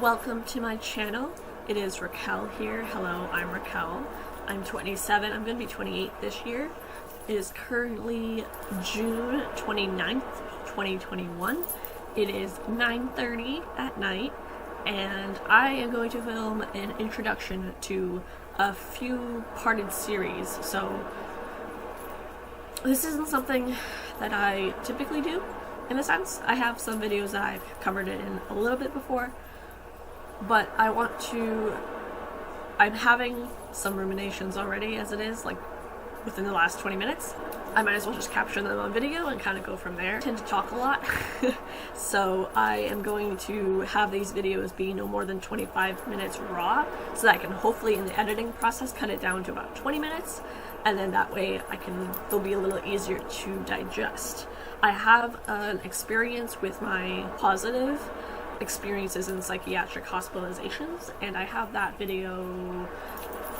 Welcome to my channel. It is Raquel here. Hello, I'm Raquel. I'm 27. I'm going to be 28 this year. It is currently June 29th, 2021. It is 9:30 at night, and I am going to film an introduction to a few parted series. So this isn't something that I typically do. In a sense, I have some videos that I've covered it in a little bit before, but I'm having some ruminations already as it is, like within the last 20 minutes. I might as well just capture them on video and kind of go from there. I tend to talk a lot, so I am going to have these videos be no more than 25 minutes raw, so that I can hopefully in the editing process cut it down to about 20 minutes, and then that way they'll be a little easier to digest. I have an experience with my positive experiences in psychiatric hospitalizations, and I have that video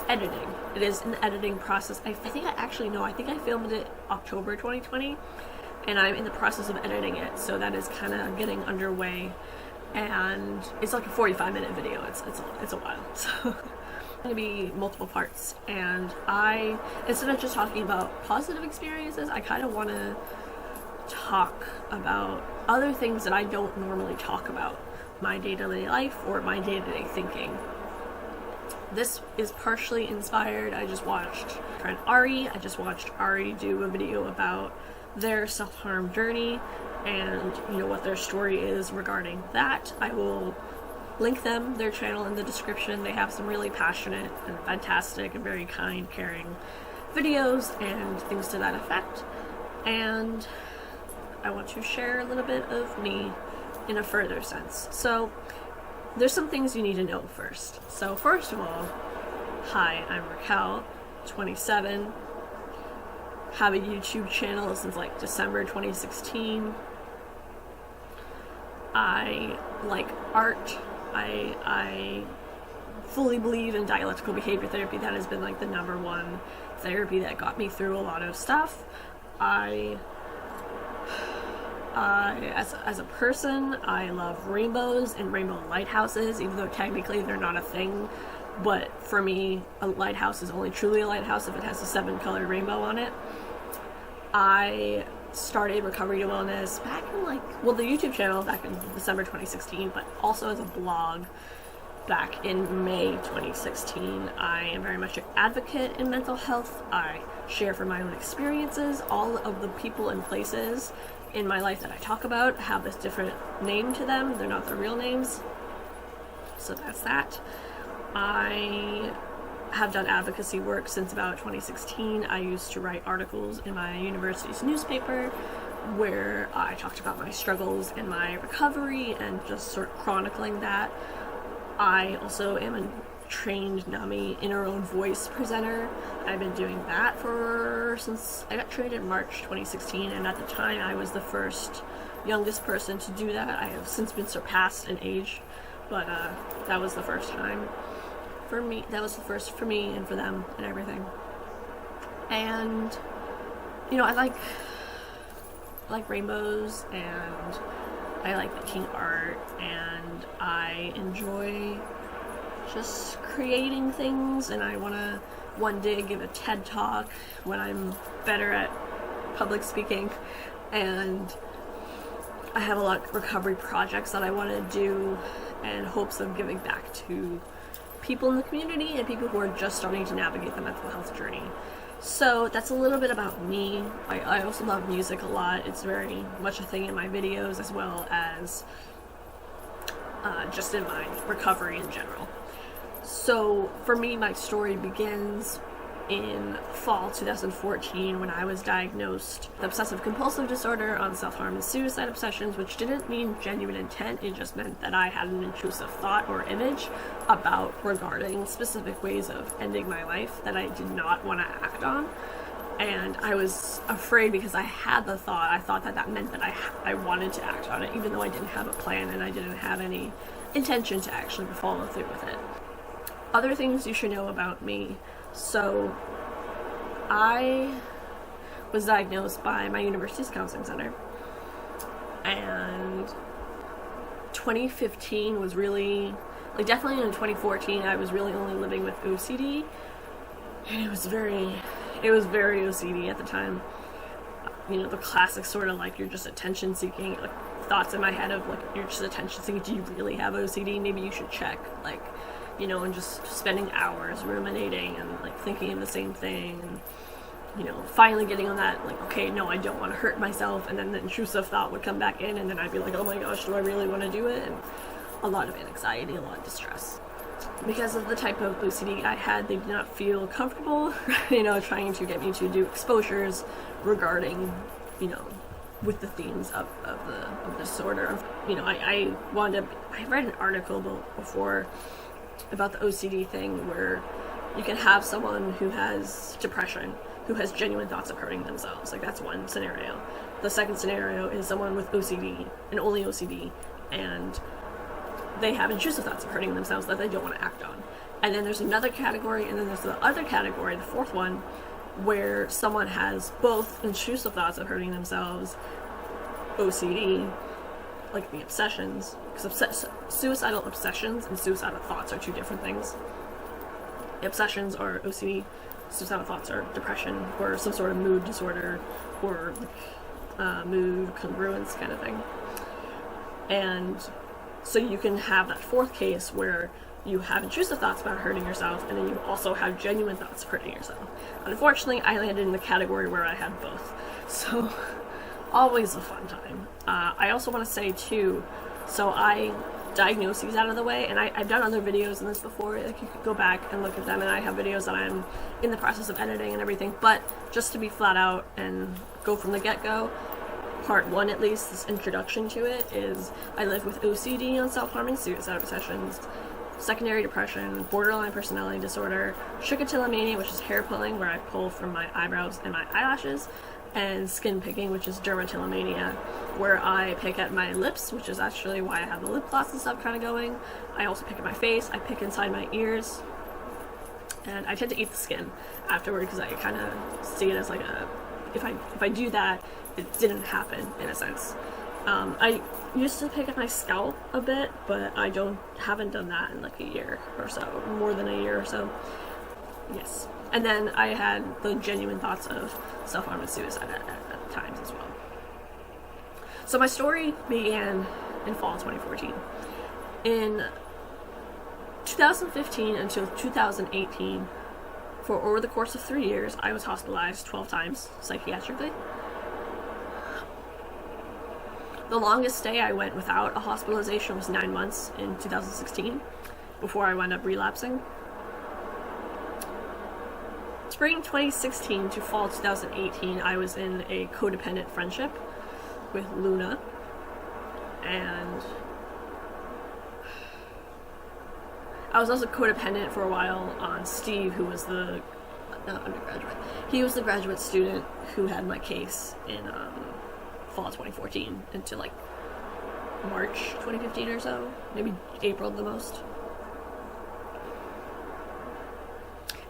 editing. It is an editing process. I think I filmed it October 2020, and I'm in the process of editing it, so that is kind of getting underway, and it's like a 45-minute video. It's a while, so it's going to be multiple parts, and instead of just talking about positive experiences, I kind of want to talk about other things that I don't normally talk about, my day-to-day life or my day-to-day thinking. This is partially inspired. I just watched friend Ari. Ari do a video about their self-harm journey and what their story is regarding that. I will link their channel in the description. They have some really passionate and fantastic and very kind, caring videos and things to that effect. And I want to share a little bit of me in a further sense. So there's some things you need to know first. So first of all, hi, I'm Raquel, 27, have a YouTube channel since like December 2016. I like art. I fully believe in dialectical behavior therapy. That has been like the number one therapy that got me through a lot of stuff. As a person, I love rainbows and rainbow lighthouses, even though technically they're not a thing. But for me, a lighthouse is only truly a lighthouse if it has a 7-colored rainbow on it. I started Recovery to Wellness back in the YouTube channel back in December 2016, but also as a blog back in May 2016. I am very much an advocate in mental health. I share from my own experiences. All of the people and places in my life that I talk about have this different name to them. They're not their real names. So that's that. I have done advocacy work since about 2016. I used to write articles in my university's newspaper where I talked about my struggles and my recovery and just sort of chronicling that. I also am a trained NAMI inner own voice presenter. I've been doing that since I got trained in March 2016, and at the time I was the youngest person to do that. I have since been surpassed in age, but that was the first time for me. That was the first for me and for them and everything. And I like rainbows, and I like making art, and I enjoy just creating things, and I want to one day give a TED talk when I'm better at public speaking, and I have a lot of recovery projects that I want to do in hopes of giving back to people in the community and people who are just starting to navigate the mental health journey. So that's a little bit about me. I also love music a lot. It's very much a thing in my videos as well as just in my recovery in general. So for me, my story begins in fall 2014 when I was diagnosed with obsessive compulsive disorder on self-harm and suicide obsessions, which didn't mean genuine intent. It just meant that I had an intrusive thought or image regarding specific ways of ending my life that I did not want to act on. And I was afraid because I had the thought. I thought that meant that I wanted to act on it, even though I didn't have a plan and I didn't have any intention to actually follow through with it. Other things you should know about me. So I was diagnosed by my university's counseling center, and 2015 was really, like, definitely in 2014 I was really only living with OCD, and it was very OCD at the time. You know, the classic sort of like, you're just attention seeking, like thoughts in my head of like, you're just attention seeking, do you really have OCD? Maybe you should check, like, you know, and just spending hours ruminating and like thinking of the same thing, and, you know, finally getting on that, like, okay, no, I don't want to hurt myself, and then the intrusive thought would come back in, and then I'd be like, oh my gosh, do I really want to do it? And a lot of anxiety, a lot of distress. Because of the type of OCD I had, they did not feel comfortable, you know, trying to get me to do exposures regarding, you know, with the themes of the disorder. You know, I read an article before about the OCD thing, where you can have someone who has depression, who has genuine thoughts of hurting themselves. Like, that's one scenario. The second scenario is someone with OCD, and only OCD, and they have intrusive thoughts of hurting themselves that they don't want to act on. And then there's another category, and then there's the other category, the fourth one, where someone has both intrusive thoughts of hurting themselves, OCD, like the obsessions, because suicidal obsessions and suicidal thoughts are two different things. Obsessions are OCD, suicidal thoughts are depression, or some sort of mood disorder, or mood congruence kind of thing. And so you can have that fourth case where you have intrusive thoughts about hurting yourself, and then you also have genuine thoughts of hurting yourself. Unfortunately, I landed in the category where I had both. So, always a fun time. I also want to say, too, so I diagnose these out of the way, and I've done other videos on this before, like, you could go back and look at them, and I have videos that I'm in the process of editing and everything, but just to be flat out and go from the get-go, part one at least, this introduction to it, is I live with OCD on self-harming suicide obsessions, secondary depression, borderline personality disorder, trichotillomania, which is hair pulling, where I pull from my eyebrows and my eyelashes, and skin picking, which is dermatillomania, where I pick at my lips, which is actually why I have the lip gloss and stuff kind of going. I also pick at my face, I pick inside my ears, and I tend to eat the skin afterward, because I kind of see it as like a, if I do that, it didn't happen, in a sense. I used to pick at my scalp a bit, but I haven't done that in like a year or so, more than a year or so. Yes. And then I had the genuine thoughts of self-harm and suicide at times as well. So my story began in fall 2014. In 2015 until 2018, for over the course of 3 years, I was hospitalized 12 times psychiatrically. The longest stay I went without a hospitalization was 9 months in 2016, before I wound up relapsing. Spring 2016 to fall 2018, I was in a codependent friendship with Luna, and I was also codependent for a while on Steve, who was the undergraduate. He was the graduate student who had my case in fall 2014 into like March 2015 or so, maybe April the most.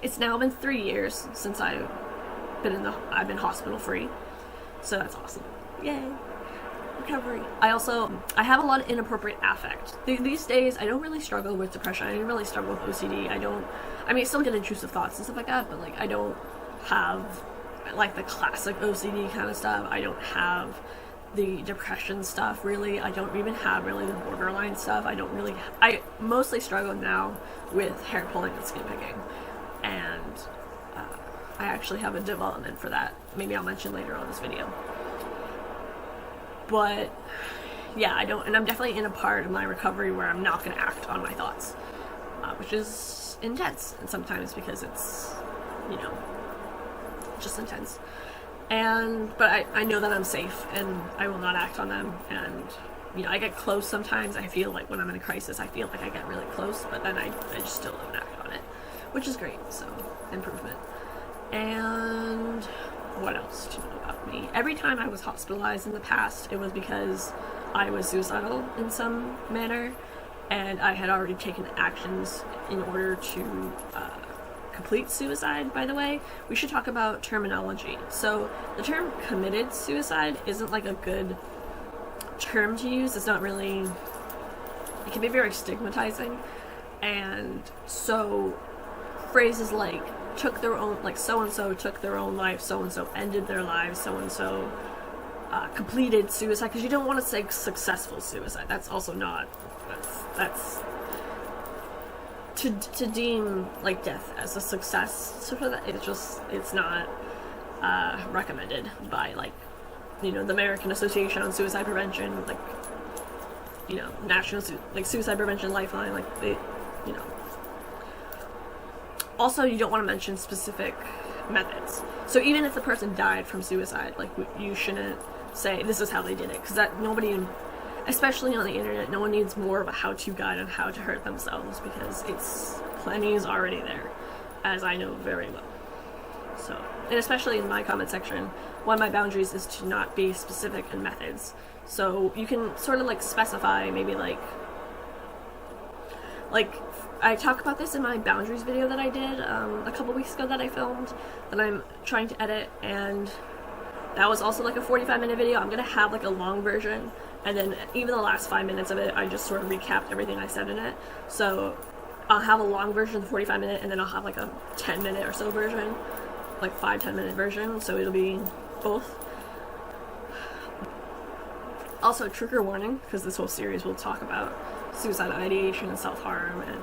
It's now been 3 years since I've been hospital free, so that's awesome. Yay, recovery. I have a lot of inappropriate affect. These days, I don't really struggle with depression. I don't really struggle with OCD. I still get intrusive thoughts and stuff like that, but like I don't have like the classic OCD kind of stuff. I don't have the depression stuff, really. I don't even have really the borderline stuff. I mostly struggle now with hair pulling and skin picking, and I actually have a development for that. Maybe I'll mention later on this video. But yeah, and I'm definitely in a part of my recovery where I'm not going to act on my thoughts, which is intense, and sometimes because it's, just intense. But I know that I'm safe, and I will not act on them, and, I get close sometimes. I feel like when I'm in a crisis, I feel like I get really close, but then I just still don't act on it, which is great, so, improvement. And what else to know about me? Every time I was hospitalized in the past, it was because I was suicidal in some manner, and I had already taken actions in order to complete suicide. By the way, we should talk about terminology. So the term committed suicide isn't like a good term to use. It's not really it can be very stigmatizing. And so phrases like took their own, like so-and-so took their own life, so-and-so ended their lives, so-and-so completed suicide, because you don't want to say successful suicide. That's also not, that's to deem like death as a success, so for that, it's not recommended by, like, you know, the American Association on Suicide Prevention, like, you know, National Suicide Prevention Lifeline, like, they, you know. Also, you don't want to mention specific methods. So even if the person died from suicide, like, you shouldn't say this is how they did it, because that nobody, especially on the internet, no one needs more of a how-to guide on how to hurt themselves, because plenty is already there, as I know very well. So, and especially in my comment section, one of my boundaries is to not be specific in methods. So you can sort of like specify, maybe like I talk about this in my boundaries video that I did a couple weeks ago that I filmed, that I'm trying to edit, and that was also like a 45-minute video. I'm gonna have like a long version, and then even the last 5 minutes of it, I just sort of recapped everything I said in it. So I'll have a long version, the 45-minute, and then I'll have like a 10-minute or so version, like 5-10 minute version, so it'll be both. Also, trigger warning, because this whole series will talk about suicide ideation and self-harm and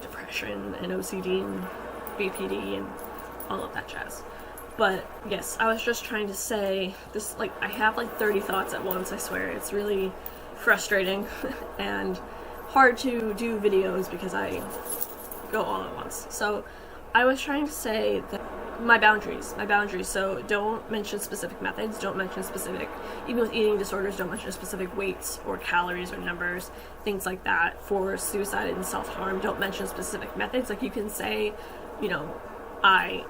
depression and OCD and BPD and all of that jazz. But yes, I was just trying to say this, like, I have like 30 thoughts at once, I swear. It's really frustrating and hard to do videos because I go all at once. So I was trying to say that my boundaries, so don't mention specific methods, don't mention specific, even with eating disorders, don't mention specific weights or calories or numbers, things like that. For suicide and self-harm, don't mention specific methods. Like, you can say, you know, I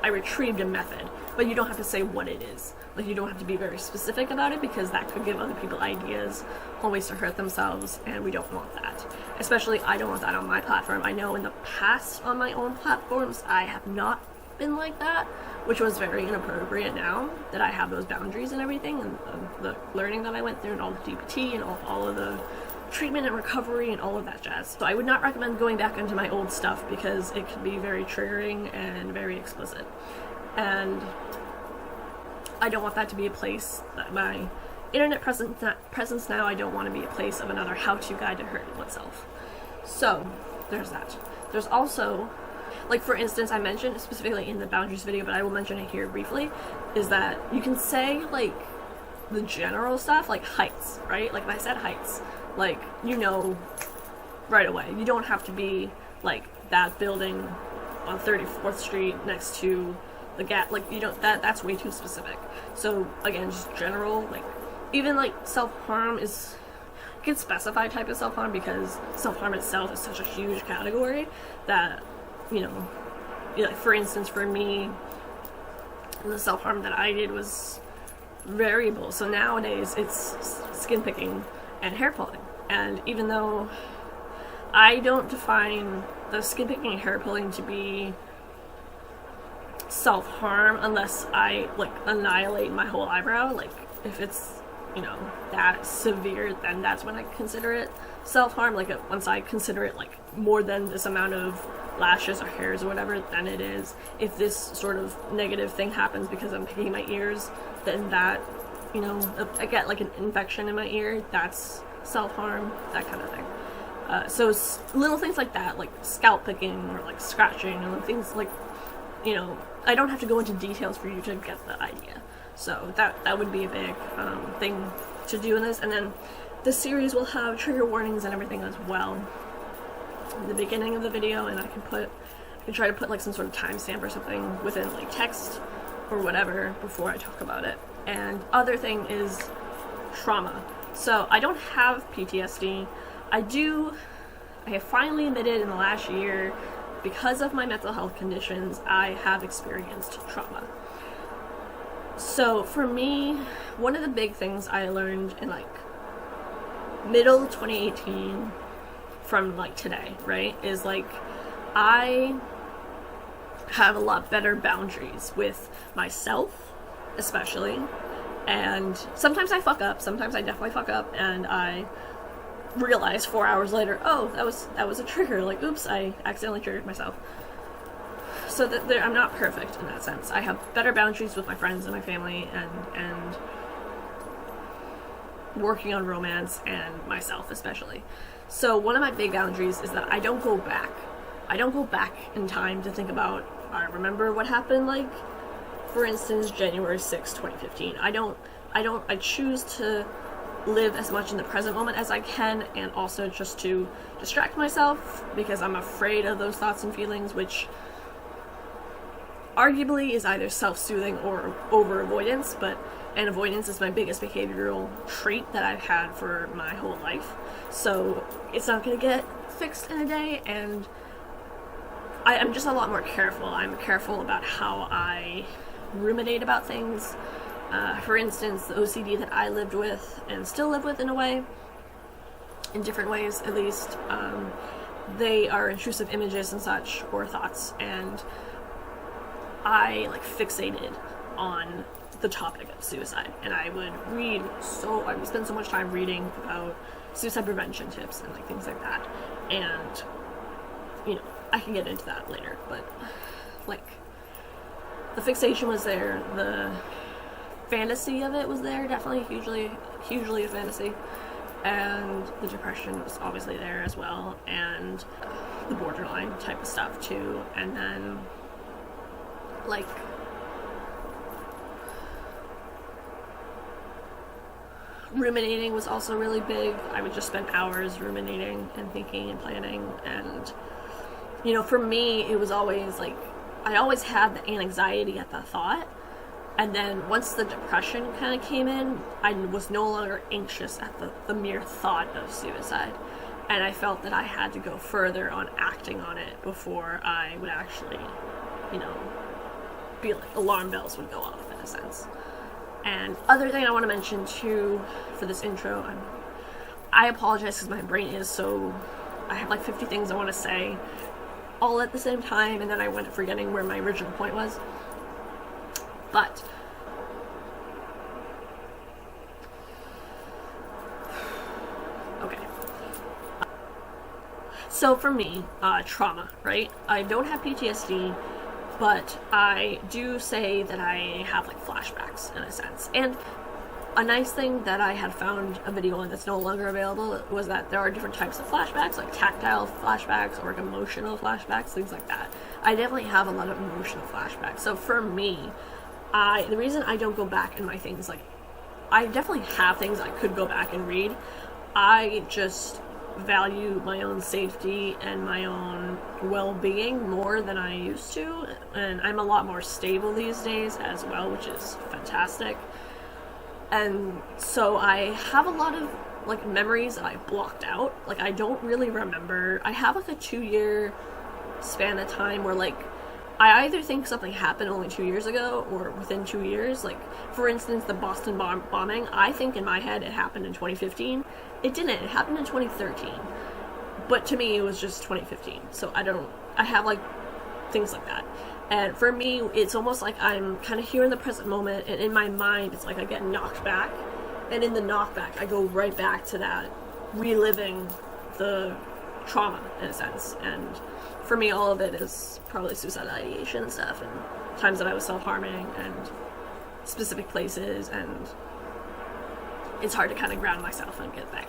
retrieved a method, but you don't have to say what it is. Like, you don't have to be very specific about it, because that could give other people ideas on ways to hurt themselves, and we don't want that. Especially, I don't want that on my platform. I know in the past on my own platforms, I have not been like that, which was very inappropriate now that I have those boundaries and everything, and the learning that I went through, and all the DBT, and all of the treatment and recovery, and all of that jazz. So I would not recommend going back into my old stuff, because it can be very triggering and very explicit. And I don't want that to be a place that my internet presence now, I don't want to be a place of another how-to guide to hurt oneself. So there's that. There's also, like, for instance, I mentioned specifically in the boundaries video, but I will mention it here briefly, is that you can say, like, the general stuff, like heights, right? Like, if I said heights, like, you know right away. You don't have to be like that building on 34th Street next to the gap. Like, you don't, that's way too specific. So again, just general, like, even like self-harm is, you can specify type of self-harm, because self-harm itself is such a huge category that, you know, like, for instance, for me, the self-harm that I did was variable. So nowadays it's skin picking and hair pulling. And even though I don't define the skin picking and hair pulling to be self-harm unless I, like, annihilate my whole eyebrow, like, if it's, you know, that severe, then that's when I consider it self-harm. Like, once I consider it, like, more than this amount of lashes or hairs or whatever, then it is. If this sort of negative thing happens because I'm picking my ears, then that, you know, I get like an infection in my ear, that's self-harm, that kind of thing. So little things like that, like scalp picking or like scratching and things like, you know, I don't have to go into details for you to get the idea. So that would be a big thing to do in this. And then the series will have trigger warnings and everything as well in the beginning of the video, and I can try to put like some sort of timestamp or something within like text or whatever before I talk about it. And other thing is trauma. So I don't have PTSD. I have finally admitted in the last year, because of my mental health conditions, I have experienced trauma. So for me, one of the big things I learned in like middle 2018 from like today, right, is like I have a lot better boundaries with myself, especially. And sometimes I fuck up, sometimes I definitely fuck up, and I realize 4 hours later, oh, that was a trigger. Like, oops, I accidentally triggered myself. So that I'm not perfect in that sense. I have better boundaries with my friends and my family, and working on romance and myself especially. So one of my big boundaries is that I don't go back. I don't go back in time to think about, I remember what happened, like, for instance, January 6, 2015. I choose to live as much in the present moment as I can, and also just to distract myself, because I'm afraid of those thoughts and feelings, which arguably is either self-soothing or over-avoidance, and avoidance is my biggest behavioral trait that I've had for my whole life. So it's not going to get fixed in a day, and I'm just a lot more careful. I'm careful about how I ruminate about things. For instance, the OCD that I lived with, and still live with in a way, in different ways at least, they are intrusive images and such, or thoughts, and I fixated on the topic of suicide, and I would spend so much time reading about suicide prevention tips and things like that, and I can get into that later, but the fixation was there, the fantasy of it was there, definitely hugely a fantasy, and the depression was obviously there as well, and the borderline type of stuff too, and then ruminating was also really big. I would just spend hours ruminating and thinking and planning, and for me it was always I always had the anxiety at the thought, and then once the depression kind of came in, I was no longer anxious at the mere thought of suicide, and I felt that I had to go further on acting on it before I would actually be alarm bells would go off, in a sense. And other thing I want to mention too for this intro, I apologize because my brain is so, I have 50 things I want to say all at the same time, and then I went forgetting where my original point was. But okay, so for me, trauma, right? I don't have PTSD, but I do say that I have flashbacks in a sense. And a nice thing that I had found a video on that's no longer available was that there are different types of flashbacks, like tactile flashbacks or emotional flashbacks, things like that. I definitely have a lot of emotional flashbacks. So for me, the reason I don't go back in my things, I definitely have things I could go back and read. I just value my own safety and my own well-being more than I used to, and I'm a lot more stable these days as well, which is fantastic. And so I have a lot of memories that I blocked out. I don't really remember. I have a 2-year span of time where I either think something happened only 2 years ago or within 2 years. For instance, the Boston bombing, I think in my head it happened in 2015. It didn't. It happened in 2013. But to me, it was just 2015. So I have things like that. And for me, it's almost like I'm kind of here in the present moment, and in my mind, it's I get knocked back. And in the knockback, I go right back to that, reliving the trauma, in a sense. And for me, all of it is probably suicidal ideation and stuff, and times that I was self-harming, and specific places, and it's hard to kind of ground myself and get back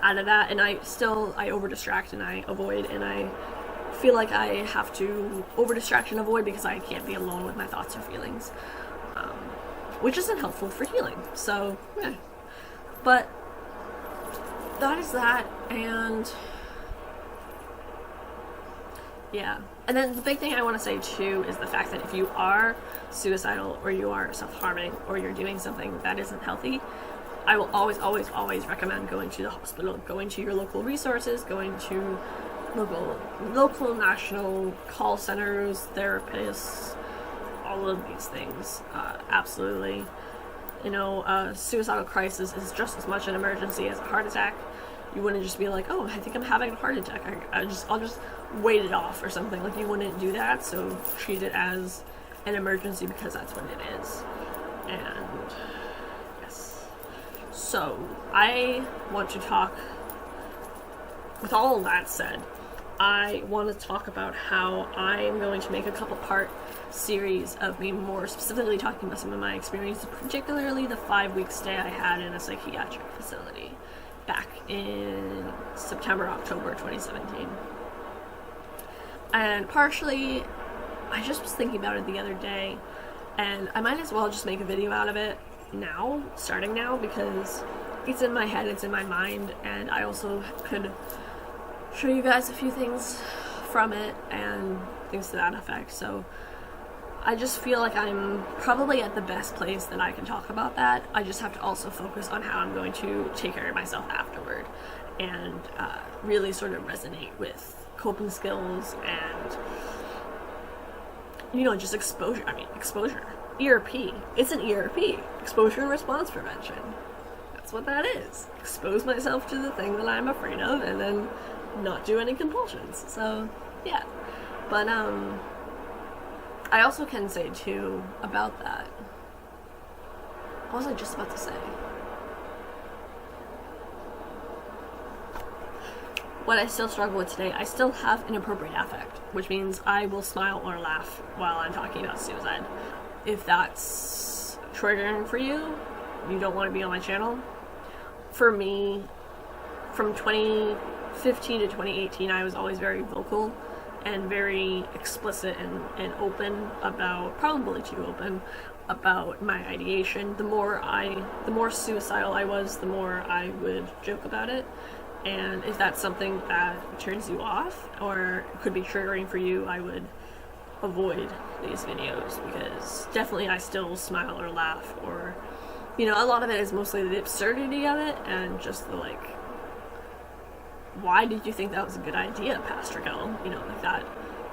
out of that. And I over-distract, and I avoid, and I feel like I have to over-distract and avoid because I can't be alone with my thoughts or feelings, which isn't helpful for healing. So, yeah. But that is that, and yeah. And then the big thing I want to say too is the fact that if you are suicidal, or you are self-harming, or you're doing something that isn't healthy, I will always recommend going to the hospital, going to your local resources, going to local, national call centers, therapists, all of these things. Absolutely. A suicidal crisis is just as much an emergency as a heart attack. You wouldn't just be oh, I think I'm having a heart attack. I'll just wait it off or something. You wouldn't do that. So treat it as an emergency, because that's what it is. And yes. So I want to talk with all of that said, I want to talk about how I am going to make a couple part series of me more specifically talking about some of my experiences, particularly the 5-week stay I had in a psychiatric facility back in September, October 2017. And partially, I just was thinking about it the other day, and I might as well just make a video out of it now, starting now, because it's in my head, it's in my mind, and I also could show you guys a few things from it and things to that effect. So I just feel like I'm probably at the best place that I can talk about that. I just have to also focus on how I'm going to take care of myself afterward and really sort of resonate with coping skills and, you know, just exposure. I mean, exposure. ERP. It's an ERP. Exposure and response prevention. That's what that is. Expose myself to the thing that I'm afraid of and then not do any compulsions. So, yeah. But, I also can say, too, about that. What was I just about to say? What I still struggle with today, I still have inappropriate affect, which means I will smile or laugh while I'm talking about suicide. If that's triggering for you, you don't want to be on my channel. For me, from 2015 to 2018, I was always very vocal and very explicit and open about, probably too open, about my ideation. The more suicidal I was, the more I would joke about it. And if that's something that turns you off or could be triggering for you, I would avoid these videos, because definitely I still smile or laugh, or, you know, a lot of it is mostly the absurdity of it and just the, like, why did you think that was a good idea, Pastor Gill? You know, like that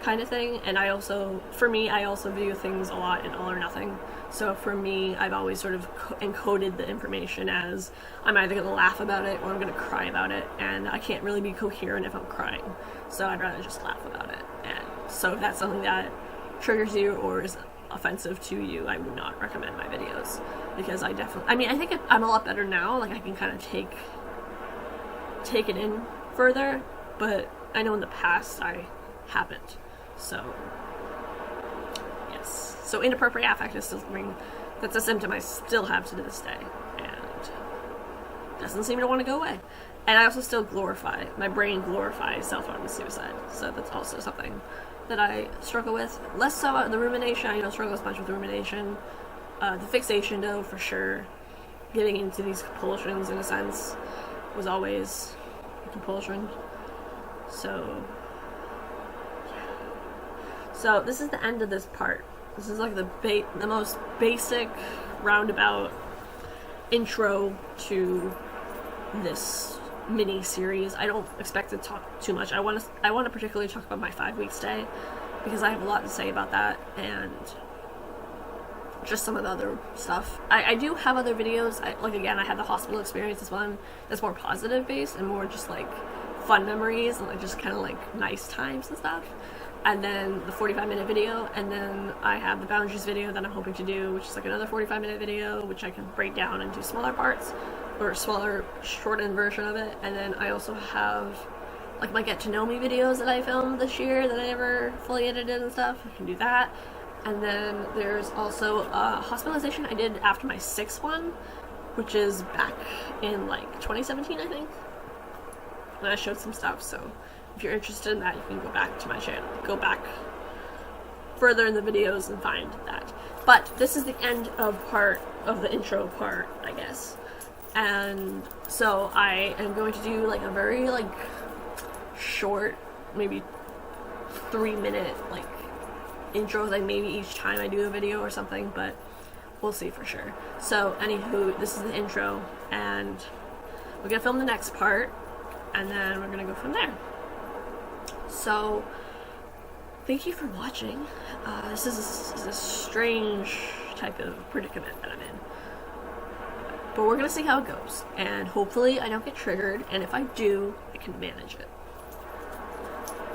kind of thing. And I also, for me, I also view things a lot in all or nothing. So for me, I've always sort of encoded the information as I'm either going to laugh about it or I'm going to cry about it, and I can't really be coherent if I'm crying. So I'd rather just laugh about it. And so if that's something that triggers you or is offensive to you, I would not recommend my videos, because I definitely, I mean, I think I'm a lot better now. Like, I can kind of take it in further, but I know in the past I haven't. So yes, so inappropriate affect is still something that's a symptom I still have to this day, and doesn't seem to want to go away. And I also still glorify, my brain glorifies self-harm and suicide, so that's also something that I struggle with. Less so the rumination. I don't struggle as much with rumination. The fixation, though, for sure. Getting into these compulsions, in a sense, was always a compulsion. So this is the end of this part. This is like the most basic, roundabout intro to this mini series. I don't expect to talk too much. I want to particularly talk about my 5-week stay, because I have a lot to say about that, and just some of the other stuff. I do have other videos. Like, again, I had the hospital experience as one that's more positive based and more just like fun memories and like just kind of like nice times and stuff. And then the 45-minute video, and then I have the boundaries video that I'm hoping to do, which is like another 45-minute video, which I can break down into smaller parts, or smaller, shortened version of it. And then I also have like my get to know me videos that I filmed this year that I never fully edited and stuff. I can do that. And then there's also a hospitalization I did after my 6th one, which is back in like 2017, I think. And I showed some stuff, so if you're interested in that, you can go back to my channel, go back further in the videos and find that. But this is the end of the intro part, I guess. And so I am going to do like a very like short, maybe 3-minute like intros, like maybe each time I do a video or something, but we'll see for sure. So anywho, this is the intro, and we're gonna film the next part, and then we're gonna go from there. So thank you for watching. This is a strange type of predicament that I'm in, but we're gonna see how it goes, and hopefully I don't get triggered, and if I do, I can manage it.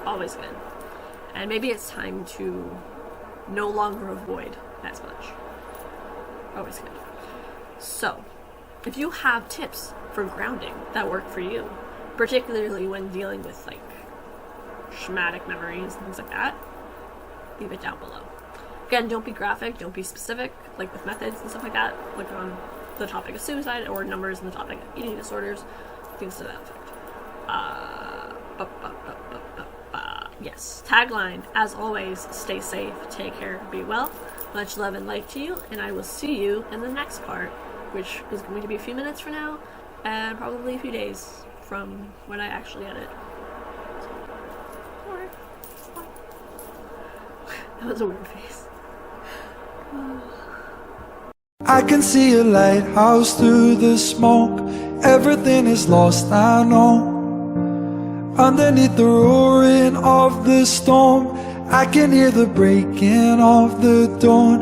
Always good. And maybe it's time to no longer avoid as much. Always good. So, if you have tips for grounding that work for you, particularly when dealing with like traumatic memories and things like that, leave it down below. Again, don't be graphic, don't be specific, like with methods and stuff like that, like on the topic of suicide or numbers on the topic of eating disorders, things to that effect. Yes, tagline, as always, stay safe, take care, be well, much love and light to you, and I will see you in the next part, which is going to be a few minutes from now, and probably a few days from when I actually edit. Alright. That was a weird face. I can see a lighthouse through the smoke. Everything is lost, I know. Underneath the roaring of the storm, I can hear the breaking of the dawn.